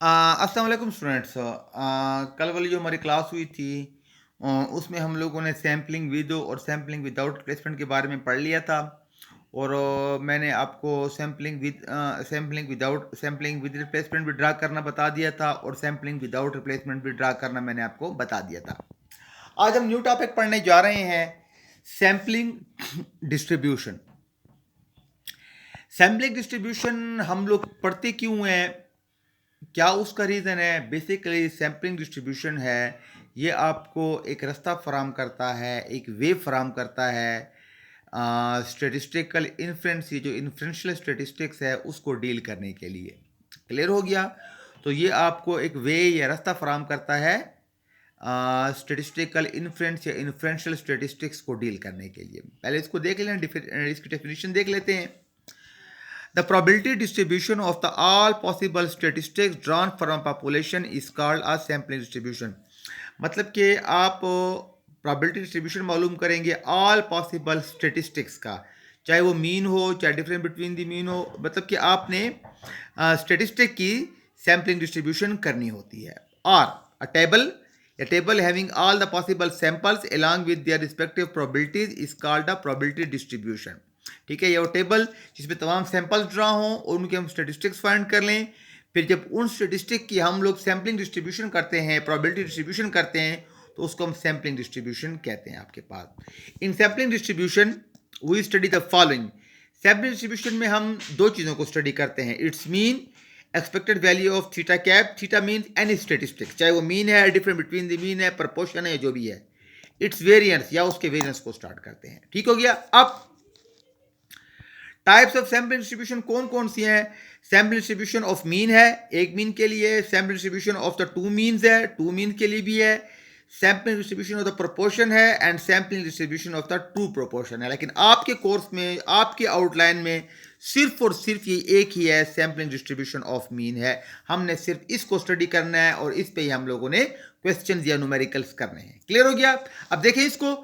अस्सलाम वालेकुम स्टूडेंट्स। कल वाली जो हमारी क्लास हुई थी उसमें हम लोगों ने सैम्पलिंग विद और सैम्पलिंग विदाउट रिप्लेसमेंट के बारे में पढ़ लिया था। और मैंने आपको सैम्पलिंग विद रिप्लेसमेंट भी ड्रा करना बता दिया था और सैम्पलिंग विदाउट रिप्लेसमेंट भी ड्रा करना मैंने आपको बता दिया था। आज हम न्यू टॉपिक पढ़ने जा रहे हैं, सैम्पलिंग डिस्ट्रीब्यूशन। सैम्पलिंग डिस्ट्रीब्यूशन हम लोग पढ़ते क्यों हैं, क्या उसका रीज़न है? बेसिकली सैम्पलिंग डिस्ट्रीब्यूशन है, ये आपको एक रास्ता फराहम करता है, एक वे फराहम करता है स्टैटिस्टिकल इन्फ्रेंस, ये जो इन्फ्रेंशियल स्टैटिस्टिक्स है उसको डील करने के लिए। क्लियर हो गया? तो ये आपको एक वे या रास्ता फराहम करता है स्टैटिस्टिकल इन्फ्रेंस या इन्फ्रेंशियल स्टैटिस्टिक्स को डील करने के लिए। पहले इसको देख लें, इसकी डेफिनेशन देख लेते हैं। The probability distribution of the all possible statistics drawn from a population is called a sampling distribution। मतलब कि आप probability distribution मालूम करेंगे all possible statistics का, चाहे वो मीन हो चाहे डिफरेंस बिटवीन द मीन हो। मतलब कि आपने स्टेटिस्टिक की सैम्पलिंग डिस्ट्रीब्यूशन करनी होती है। और a table having all the possible samples along with their respective probabilities is called a probability distribution। ठीक है, ये वो टेबल जिसमें तमाम सैंपल्स ड्रा हों और उनके हम स्टेटिस्टिक्स फाइंड कर लें। फिर जब उन स्टेटिस्टिक की हम लोग सैम्पलिंग डिस्ट्रीब्यूशन करते हैं, प्रोबेबिलिटी डिस्ट्रीब्यूशन करते हैं, तो उसको हम सैम्पलिंग डिस्ट्रीब्यूशन कहते हैं आपके पास। In sampling distribution we study the following. Sampling distribution में हम दो चीज़ों को स्टडी करते हैं, it's mean, expected value of theta cap. Theta mean any statistic, चाहे वो मीन है, डिफरेंस बिटवीन द मीन है, प्रपोर्शन है, जो भी है। इट्स वेरियंस या उसके वेरियंस को स्टार्ट करते हैं। ठीक हो गया। अब टाइप्स ऑफ सैम्पल डिस्ट्रीब्यूशन कौन कौन सी हैं? सैम्पल डिस्ट्रीब्यूशन ऑफ मीन है, एक मीन के लिए। Sample distribution of the two means है, टू मीन के लिए भी है। Sampling distribution of the proportion है and sampling distribution of the true proportion है। लेकिन आपके कोर्स में, आपके आउटलाइन में सिर्फ और सिर्फ ये एक ही है, सैम्पलिंग डिस्ट्रीब्यूशन ऑफ मीन है। हमने सिर्फ इसको स्टडी करना है और इस पे ही हम लोगों ने क्वेश्चंस या न्यूमेरिकल्स करने हैं। क्लियर हो गया? अब देखिए इसको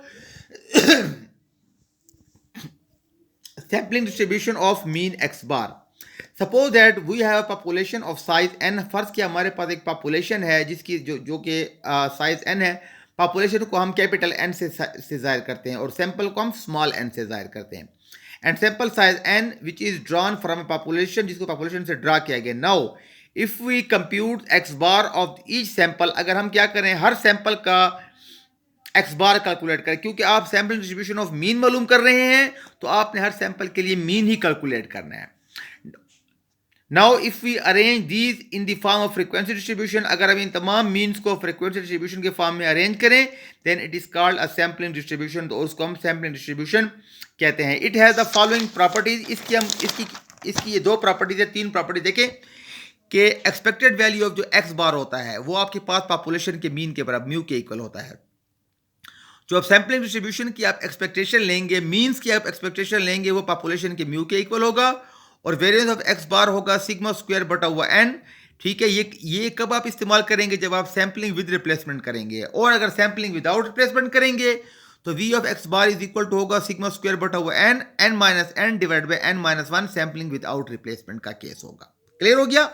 sampling distribution of mean x bar। Suppose that we have population of size n। फर्ज किया हमारे पास एक पॉपुलेशन है जिसकी जो कि साइज n है। पॉपुलेशन को हम कैपिटल n से जाहिर करते हैं और सैंपल को हम स्मॉल n से जाहिर करते हैं। And sample size n which is drawn from a population, जिसको पॉपुलेशन से ड्रा किया गया। Now if we compute X bar of each sample, अगर हम क्या करें, हर सैंपल का एक्स बार कैलकुलेट करें, क्योंकि आप सैंपल डिस्ट्रीब्यूशन ऑफ मीन मालूम कर रहे हैं तो आपने हर सैंपल के लिए मीन ही कैलकुलेट करना है। Now if we arrange these in the form of frequency distribution, अगर हम इन तमाम मीन्स को फ्रीक्वेंसी डिस्ट्रीब्यूशन के फॉर्म में अरेंज करें, then it is called a sampling distribution. तो उसको हम सैम्पलिंग डिस्ट्रीब्यूशन कहते हैं। It has the following properties. इसकी ये दो प्रॉपर्टीज है, तीन प्रॉपर्टी देखें कि एक्सपेक्टेड वैल्यू ऑफ जो एक्स बार होता है वो आपके पास पॉपुलेशन के मीन के बराबर, म्यू के इक्वल होता है। जो आप सैम्पलिंग डिस्ट्रीब्यूशन की आप एक्सपेक्टेशन लेंगे, मीन्स की आप एक्सपेक्टेशन लेंगे, वो पॉपुलेशन के म्यू के इक्वल होगा और वेरिएंस ऑफ एक्स बार होगा सिग्मा स्क्वायर बटा हुआ एन। ठीक है, ये कब आप इस्तेमाल करेंगे? जब आप सैम्पलिंग विद रिप्लेसमेंट करेंगे। और अगर सैम्पलिंग विदाउट रिप्लेसमेंट करेंगे तो V of X bar is equal to होगा सिग्मा स्क्वायर बटा हुआ N, N minus N divide by N minus one, sampling without replacement का केस होगा। क्लियर हो गया?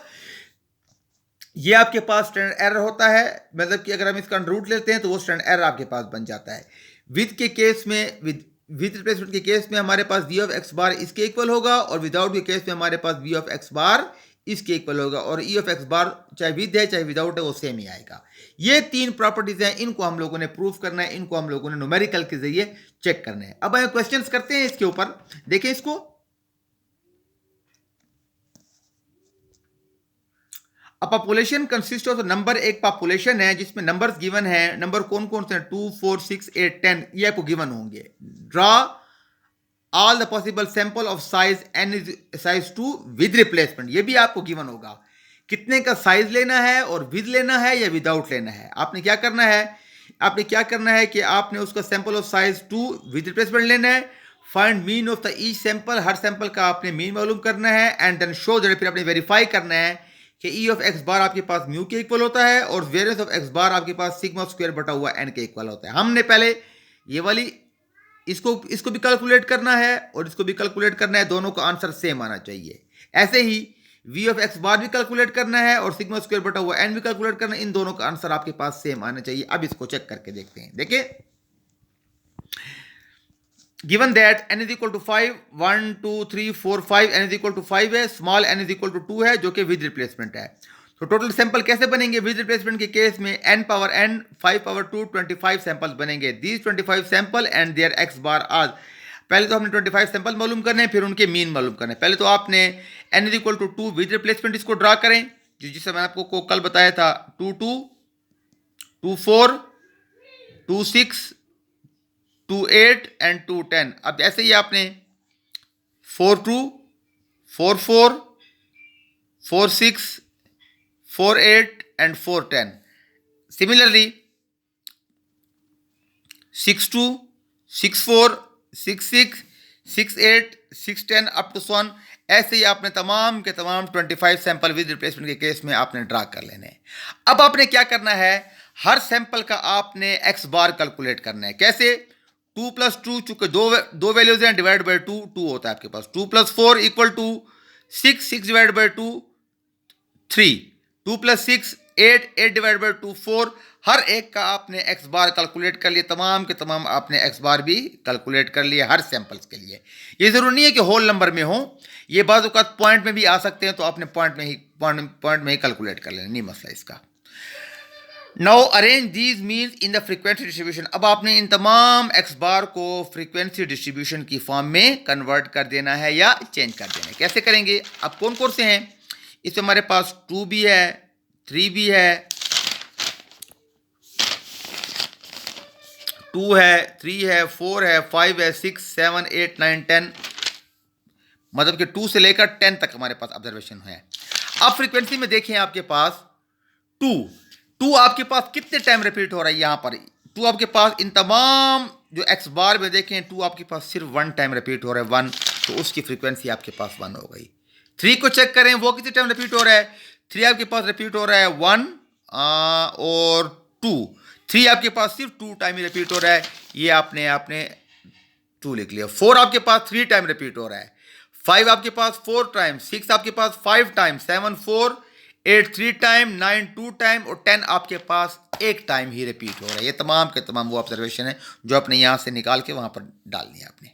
ये आपके पास स्टैंडर्ड एरर होता है, मतलब कि अगर हम इसका रूट लेते हैं तो वो स्टैंडर्ड एरर आपके पास बन जाता है। विद के केस में, विद रिप्लेसमेंट के केस में हमारे पास वी ऑफ एक्स बार इसके इक्वल होगा और विदाउट के केस में हमारे पास वी ऑफ एक्स बार इसके इक्वल होगा। और ई ऑफ एक्स बार चाहे विद है चाहे विदाउट है वो सेम ही आएगा। ये तीन प्रॉपर्टीज हैं, इनको हम लोगों ने प्रूफ करना है, इनको हम लोगों ने न्यूमेरिकल के जरिए चेक करना है। अब हम क्वेश्चंस करते हैं इसके ऊपर। देखें इसको, पॉपुलेशन कंसिस्ट ऑफ नंबर। एक पॉपुलेशन है जिसमें नंबर्स गिवन है। नंबर कौन कौन से हैं? 2, 4, 6, 8, 10 ये आपको गिवन होंगे। Draw all the possible sample of size n is size 2 with replacement, ये भी आपको गिवन होगा। कितने का साइज लेना है और विद लेना है या विदाउट लेना है। आपने क्या करना है, कि आपने उसका sample of size 2 with replacement लेना है। Find mean of the each sample, her sample का आपने मीन मालूम करना है। एंड देन शो दैट, फिर आपने वेरीफाई करना है कि ई ऑफ एक्स बार आपके पास म्यू के इक्वल होता है और वेरियंस ऑफ एक्स बार आपके पास सिग्मा स्क्वायर बटा हुआ एन के इक्वल होता है। हमने पहले ये वाली इसको भी कैलकुलेट करना है और इसको भी कैलकुलेट करना है, दोनों का आंसर सेम आना चाहिए। ऐसे ही वी ऑफ एक्स बार भी कैलकुलेट करना है और सिग्मा स्क्वायर बटा हुआ एन भी कैलकुलेट करना है। इन दोनों का आंसर आपके पास सेम आना चाहिए। अब इसको चेक करके देखते हैं। देखिए, given that n is equal to 5, 1 2 3 4 5, n is equal to 5 है, small n is equal to 2 है, जो कि विद रिप्लेसमेंट है। तो टोटल सैंपल कैसे बनेंगे विद रिप्लेसमेंट के केस में? n power n 5 power 2 25 samples बनेंगे। These 25 sample and their x bar आज। पहले तो हमने 25 सैंपल मालूम करने हैं, फिर उनके मीन मालूम करने हैं। पहले तो आपने n is equal to 2 with replacement इसको ड्रा करें, जिससे मैंने आपको कल बताया था 2 2 2 4 2 6 2 8 एंड 2 10। अब ऐसे ही आपने 4 2 4 4 4 6 4 8 एंड 4 10। Similarly 6 2 6 4 6 6 6 8 6 10 up to 1। ऐसे ही आपने तमाम के तमाम 25 सैंपल विद रिप्लेसमेंट के केस में आपने ड्रा कर लेने हैं। अब आपने क्या करना है, हर सैंपल का आपने एक्स बार कैलकुलेट करना है। कैसे? 2 प्लस 2, चूंकि दो वैल्यूज हैं, डिवाइड बाई 2 2 होता है आपके पास। 2 plus 4 equal to 6, 6 divide by 2 3, 2 plus 6 8, 8 divide by 2 4। हर एक का आपने एक्स बार कैलकुलेट कर लिया, तमाम के तमाम आपने एक्स बार भी कैलकुलेट कर लिए हर सैंपल्स के लिए। ये जरूरी नहीं है कि होल नंबर में हो, ये बाज़ औक़ात पॉइंट में भी आ सकते हैं, तो आपने पॉइंट में ही कैलकुलेट कर लेना, नहीं मसला इसका। Now arrange these means in the frequency distribution. अब आपने इन तमाम एक्स बार को फ्रीक्वेंसी डिस्ट्रीब्यूशन की फॉर्म में कन्वर्ट कर देना है या चेंज कर देना है। कैसे करेंगे? अब कौन कौन से हैं? इसमें हमारे पास 2 भी है, 3 भी है, 2 है, 3 है, 4 है, 5 है, 6 7 8 9 10, मतलब कि 2 से लेकर 10 तक हमारे पास ऑब्जर्वेशन है। अब फ्रीक्वेंसी में देखें, आपके पास 2 आपके पास कितने टाइम रिपीट हो रहा है? यहाँ पर 2 आपके पास इन तमाम जो एक्स बार में देखें 2 आपके पास सिर्फ 1 टाइम रिपीट हो रहा है, 1, तो उसकी फ्रीक्वेंसी आपके पास 1 हो गई। 3 को चेक करें, वो कितने टाइम रिपीट हो रहा है? 3 आपके पास रिपीट हो रहा है 1 और 2। 3 आपके पास सिर्फ 2 टाइम ही रिपीट हो रहा है, ये आपने 2 लिख लिया। 4 आपके पास 3 टाइम रिपीट हो रहा है, 5 आपके पास 4 टाइम, 6 आपके पास 5 टाइम, 7 4, 8 3 टाइम, 9 2 टाइम और 10 आपके पास 1 टाइम ही रिपीट हो रहा है। ये तमाम के तमाम वो ऑब्जर्वेशन है जो आपने यहां से निकाल के वहां पर डालनी है आपने।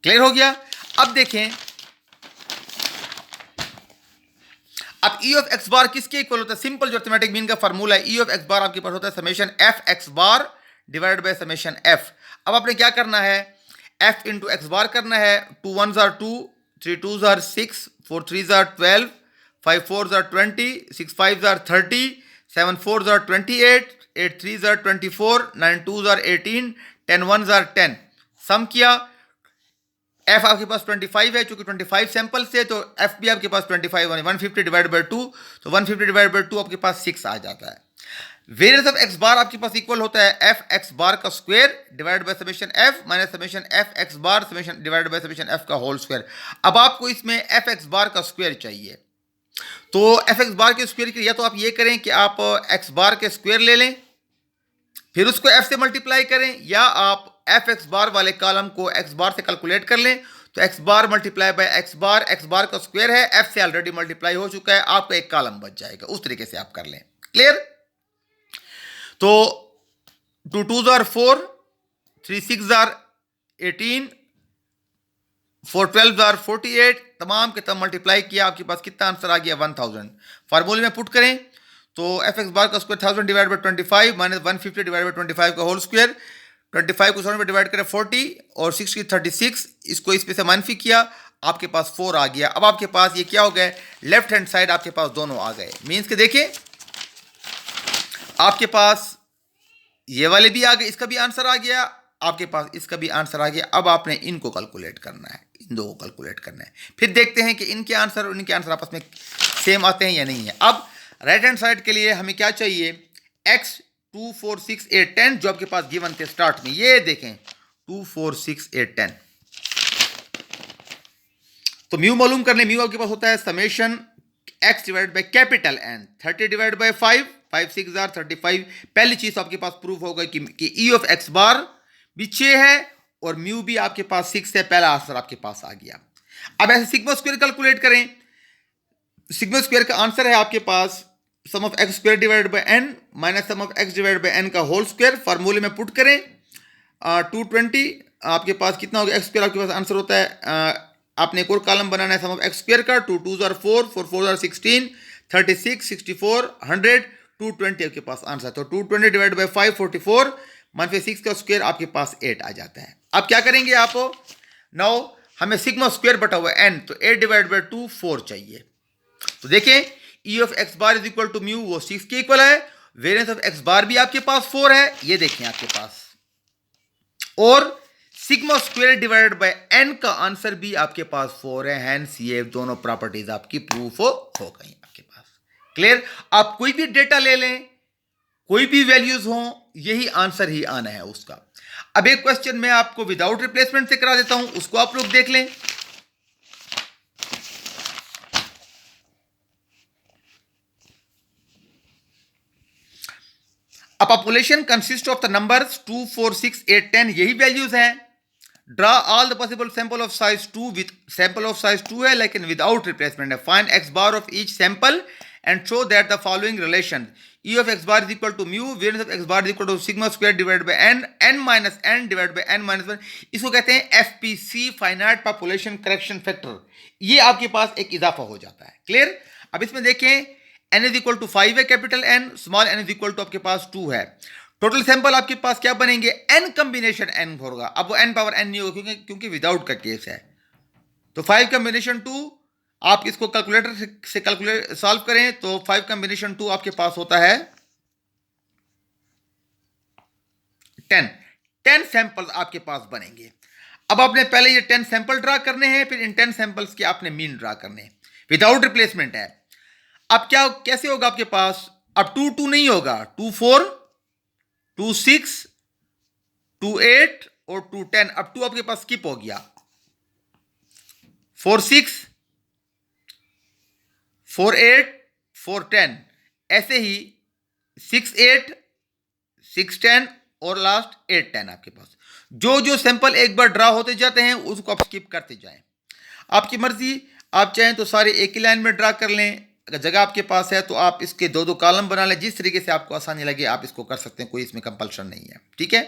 क्लियर हो गया? अब देखें, अब ई ऑफ एक्स बार किसके इक्वल होता है? सिंपल जो अर्थमेटिक मीन का फार्मूला है, ई ऑफ एक्स बार आपके पास होता है summation F X bar divided by summation F. अब आपने क्या करना है, एफ इंटू एक्स बार करना है। 2 1s are 2, 3 2s are 6, 4 3s are 12, 5 4s are 20, 6 5s are 30, 7 4s are 28, 8 3s are 24, 9 2s are 18, 10 1s are 10। सम किया, एफ आपके पास 25 है, चूंकि 25 सैंपल से तो एफ भी आपके पास 25 150 डिवाइड बाई 2, तो 150 डिवाइड बाई 2 आपके पास 6 आ जाता है। वेरियंस ऑफ एक्स बार आपके पास इक्वल होता है एफ एक्स बार का square divide by summation F minus summation F X bar summation divide by summation F का होल स्क्वायर। अब आपको इसमें एफ एक्स बार का स्क्वायर चाहिए, तो एफ एक्स बार के स्क्वायर के लिए या तो आप ये करें कि आप एक्स बार के स्क्वायर ले लें, फिर उसको एफ से मल्टीप्लाई करें, या आप एफ एक्स बार वाले कॉलम को एक्स बार से कैलकुलेट कर लें। तो X bar multiply by X bar का स्क्वायर है, एफ से ऑलरेडी मल्टीप्लाई हो चुका है, आपका एक कॉलम बच जाएगा। उस तरीके से आप कर लें। क्लियर? तो 2 2s are 4, 3 6s are 18, 4 12s are 48, तमाम के तमाम मल्टीप्लाई किया, आपके पास कितना आंसर आ गया? 1000। फार्मूले में पुट करें तो एफ एक्स बार का square 1000 divide by 25 minus 150 divide by 25 का होल स्क्वायर। 25 को 100 में डिवाइड करें 40 और 6 की 36, इसको इस पे से माइनस किया, आपके पास 4 आ गया। अब आपके पास ये क्या हो गया? लेफ्ट हैंड साइड आपके पास दोनों आ गए। मीन्स के देखें, आपके पास ये वाले भी आ गए, इसका भी आंसर आ गया, आपके पास इसका भी आंसर आ गया। अब आपने इनको कैलकुलेट करना है, इन दो को कैलकुलेट करना है, फिर देखते हैं कि इनके आंसर और इनके आंसर आपस में सेम आते हैं या नहीं है। अब राइट हैंड साइड के लिए हमें क्या चाहिए? x 2 4 6 8 10 जो आपके पास गिवन थे स्टार्ट में, ये देखें 2 4 6 8 10। तो म्यू मालूम करने, म्यू आपके पास होता है summation x divide by capital N, 30 divide by 5, 5 6 are 35। पहली चीज आपके पास प्रूफ होगा कि ई ऑफ एक्स बार भी 6 है और म्यू भी आपके पास 6 है। पहला आंसर आपके पास आ गया। अब ऐसे सिग्मा स्क्वायर कैलकुलेट करें, सिग्मा स्क्वायर का आंसर है आपके पास sum of X square divided by N minus sum of X divided by N का होल स्क्वायर। फार्मूले में पुट करें 220 आपके पास कितना होगा एक्स स्क्वायर आपके पास आंसर होता है। आपने एक और कॉलम बनाना है सम ऑफ एक्स स्क्वायर का 2 2 जार 4 4 4 जार 16 36 64 100 220 आपके पास आंसर। तो 220 डिवाइड बाय 5 44 मनफी 6 का स्क्वायर आपके पास 8 आ जाता है। अब क्या करेंगे आप नाउ हमें सिग्मा स्क्वायर बटा हुआ एन तो 8 डिवाइड बाय 2 4 चाहिए। तो देखें E of X bar is equal to mu वो 6 के इक्वल है। वेरिएंस ऑफ एक्स बार भी आपके पास 4 है ये देखें आपके पास। और sigma square divided by N का आंसर भी आपके पास 4 है। हैंस ये दोनों प्रॉपर्टीज आपकी प्रूफ हो गई आपके पास। क्लियर। आप कोई भी डेटा ले लें कोई भी वैल्यूज हो यही आंसर ही आना है उसका। अब एक क्वेश्चन मैं आपको विदाउट रिप्लेसमेंट से करा देता हूं उसको आप लोग देख लें। A population consists of the numbers 2, 4, 6, 8, 10 यही वैल्यूज हैं। Draw all the possible sample of size 2 with sample of size 2 है लेकिन विदाउट रिप्लेसमेंट है। Find X bar of each sample and show that the following relation E of X bar is equal to mu variance of X bar is equal to sigma square divide by N N minus N divide by N minus 1। इसको कहते हैं FPC finite population correction factor. ये आपके पास एक इजाफा हो जाता है। क्लियर। अब इसमें देखें n इज इक्वल टू 5 है capital N small n is equal to आपके पास 2 है। टोटल सैंपल आपके पास क्या बनेंगे n कॉम्बिनेशन n होगा। अब वो n पावर n नहीं होगा क्योंकि विदाउट का केस है। तो 5 कॉम्बिनेशन 2 आप इसको कैलकुलेटर से कैलकुलेट सॉल्व करें तो 5 कॉम्बिनेशन 2 आपके पास होता है 10 सैंपल्स आपके पास बनेंगे। अब आपने पहले ये 10 सैंपल ड्रा करने हैं फिर इन 10 सैंपल्स के आपने मीन ड्रा करने हैं। विदाउट रिप्लेसमेंट है। अब क्या कैसे होगा आपके पास अब 2 2 नहीं होगा 2 4 2 6 2 8 और 2 10। अब 2 आपके पास स्किप हो गया 4 6 4 8 4 10 ऐसे ही 6 8 6 10 और लास्ट 8 10 आपके पास जो सैंपल एक बार ड्रा होते जाते हैं उसको आप स्किप करते जाएं। आपकी मर्जी आप चाहें तो सारे एक ही लाइन में ड्रा कर लें। अगर जगह आपके पास है तो आप इसके 2 कॉलम बना लें। जिस तरीके से आपको आसानी लगे आप इसको कर सकते हैं कोई इसमें कंपल्शन नहीं है। ठीक है।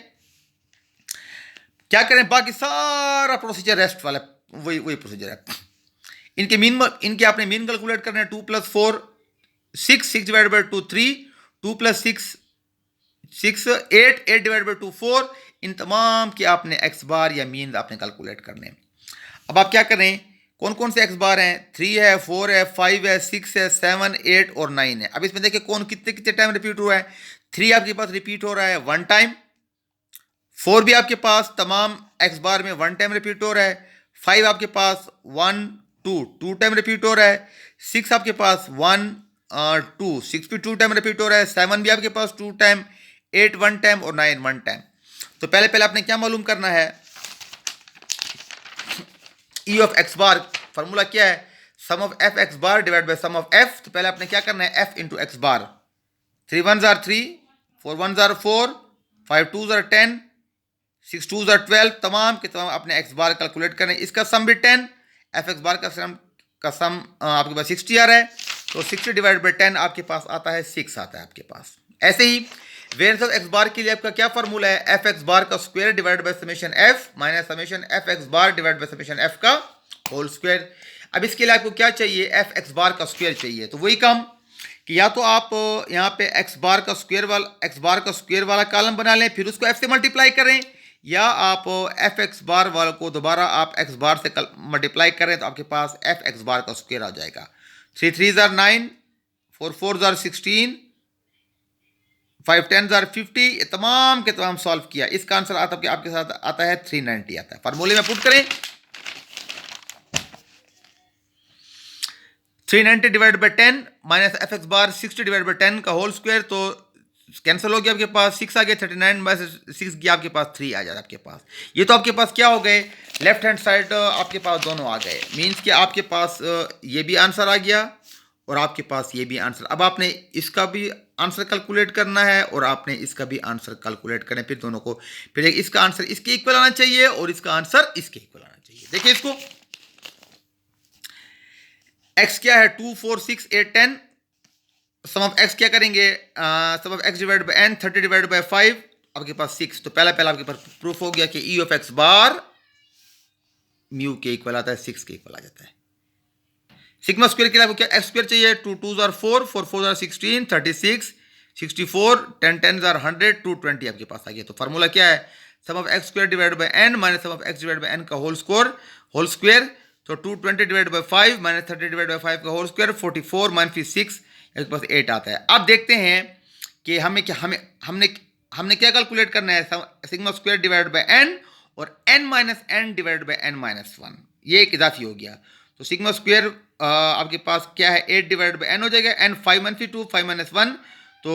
क्या करें बाकी सारा प्रोसीजर रेस्ट वाला वही प्रोसीजर है। इनके आपने मीन कैलकुलेट करना है 2 + 4 6 6 डिवाइड बाई 2 3 2 + 6 6 8 8 डिवाइड बाई 2 4। इन तमाम के आपने एक्स बार या मीन आपने कैलकुलेट करने। अब आप क्या करें कौन कौन से एक्स बार हैं 3 है 4 है 5 है 6 है 7 8 और 9 है। अब इसमें देखिए कौन कितने कितने टाइम रिपीट हुआ है। 3 आपके पास रिपीट हो रहा है 1 टाइम। 4 भी आपके पास तमाम एक्स बार में 1 टाइम रिपीट हो रहा है। 5 आपके पास 1 2 टाइम रिपीट हो रहा है। 6 आपके पास 1 2 6 भी 2 टाइम रिपीट हो रहा है। 7 भी आपके पास 2 टाइम 8 1 टाइम और 9 1 टाइम। तो पहले आपने क्या मालूम करना है E of X bar formula क्या है sum of F X bar divide by sum of F. तो पहले आपने क्या करना है एफ इंटू एक्स बार 3 1 जार 3 4 1 जार 4 5 2 जार 10 6 2 जार 12 तमाम के तमाम आपने एक्स बार कैलकुलेट करना है। इसका सम भी 10 एफ एक्स बार का सम आपके पास 60 आ रहा है। तो 60 डिवाइड बाई 10 आपके पास आता है 6 आता है आपके पास। ऐसे ही वेरिएंस ऑफ एक्स बार के लिए आपका क्या फॉर्मूला है एफ एक्स बार का square divide by summation F minus summation F X bar divide by summation F का होल स्क्वायर। अब इसके लिए आपको क्या चाहिए एफ एक्स बार का स्क्वायर चाहिए। तो वही काम कि या तो आप यहाँ पे एक्स बार का स्क्वायर वाला कॉलम बना लें फिर उसको एफ से मल्टीप्लाई करें या आप एफ एक्स बार वाले को दोबारा आप एक्स बार से मल्टीप्लाई करें तो आपके पास एफ एक्स बार का स्क्वायर आ जाएगा। 3 3 जार 9 4 4 जार 16 5 10 जार 50। ये तमाम के तमाम सॉल्व किया इसका आंसर आपके साथ आता है 390 आता है। फार्मूले में पुट करें 390 divide by 10 minus F X bar 60 divide by 10 का होल स्क्वायर। तो कैंसिल हो गया आपके पास 6 आ गया 39 माइनस 6 गया आपके पास 3 आ जाता आपके पास। ये तो आपके पास क्या हो गए लेफ्ट हैंड साइड आपके पास दोनों आ गए मीन्स कि आपके पास ये भी आंसर आ गया और आपके पास ये भी आंसर। अब आपने इसका भी आंसर कैलकुलेट करना है और आपने इसका भी आंसर कैलकुलेट करना है। फिर दोनों को फिर इसका आंसर इसके इक्वल आना चाहिए और इसका आंसर इसके इक्वल आना चाहिए। देखिए इसको एक्स क्या है 2 4 6 8 10, सम ऑफ एक्स क्या करेंगे, sum of X divide by N 30 divide by 5, आपके पास 6, तो पहला पहला आपके पास प्रूफ हो गया कि ई ऑफ एक्स बार म्यू के इक्वल आता है, 6 के इक्वल आ जाता है। सिग्मा स्क्वायर के लिए आपको क्या एक्स स्क्वायर चाहिए, 2 2 आर 4 4 4 आर 16 36 64 10 10 आर 100 220 आपके पास आ गया। तो फार्मूला क्या है, sum of X square divide by N minus sum of X divide by N का होल स्क्वायर, तो 220 divide by 5 minus 30 divide by 5 का होल स्क्वायर 44 माइनस 6 आपके पास 8 आता है। अब देखते हैं कि हमें क्या हमने क्या कैलकुलेट करना है, sigma square divide by N और N minus N divide by N minus 1, ये एक इजाफी हो गया। तो सिग्मा स्क्वायर आपके पास क्या है 8 डिवाइड बाय एन हो जाएगा, एन 5 में से 2 5 माइनस 1, तो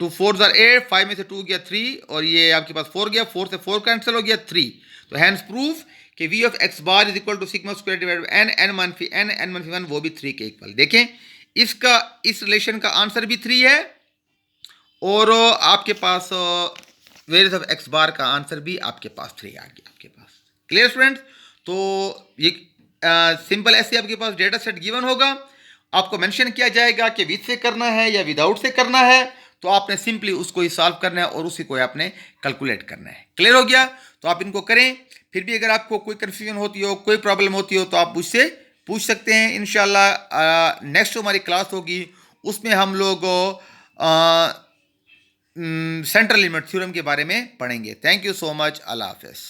2 4 आर 8, 5 में से 2 गया 3 और ये आपके पास 4 गया, 4 से 4 कैंसिल हो गया 3। तो हैंस प्रूफ कि V of X bar is equal to sigma square divide by N N minus N minus 1 वो भी 3 के इक्वल। देखें इसका इस रिलेशन का आंसर भी 3 है और आपके पास वेरियस ऑफ एक्स बार का आंसर भी आपके पास 3 आ गया आपके पास। Clear students? तो ये सिंपल ऐसे आपके पास डेटा सेट गिवन होगा, आपको मेंशन किया जाएगा कि विद से करना है या विदाउट से करना है, तो आपने सिंपली उसको ही सॉल्व करना है और उसी को आपने कैलकुलेट करना है। क्लियर हो गया? तो आप इनको करें। फिर भी अगर आपको कोई कन्फ्यूजन होती हो, कोई प्रॉब्लम होती हो, तो आप मुझसे पूछ सकते हैं। इंशाल्लाह नेक्स्ट हमारी क्लास होगी उसमें हम लोग सेंट्रल लिमिट थ्योरम के बारे में पढ़ेंगे। Thank you so much. अल्लाह हाफिज़।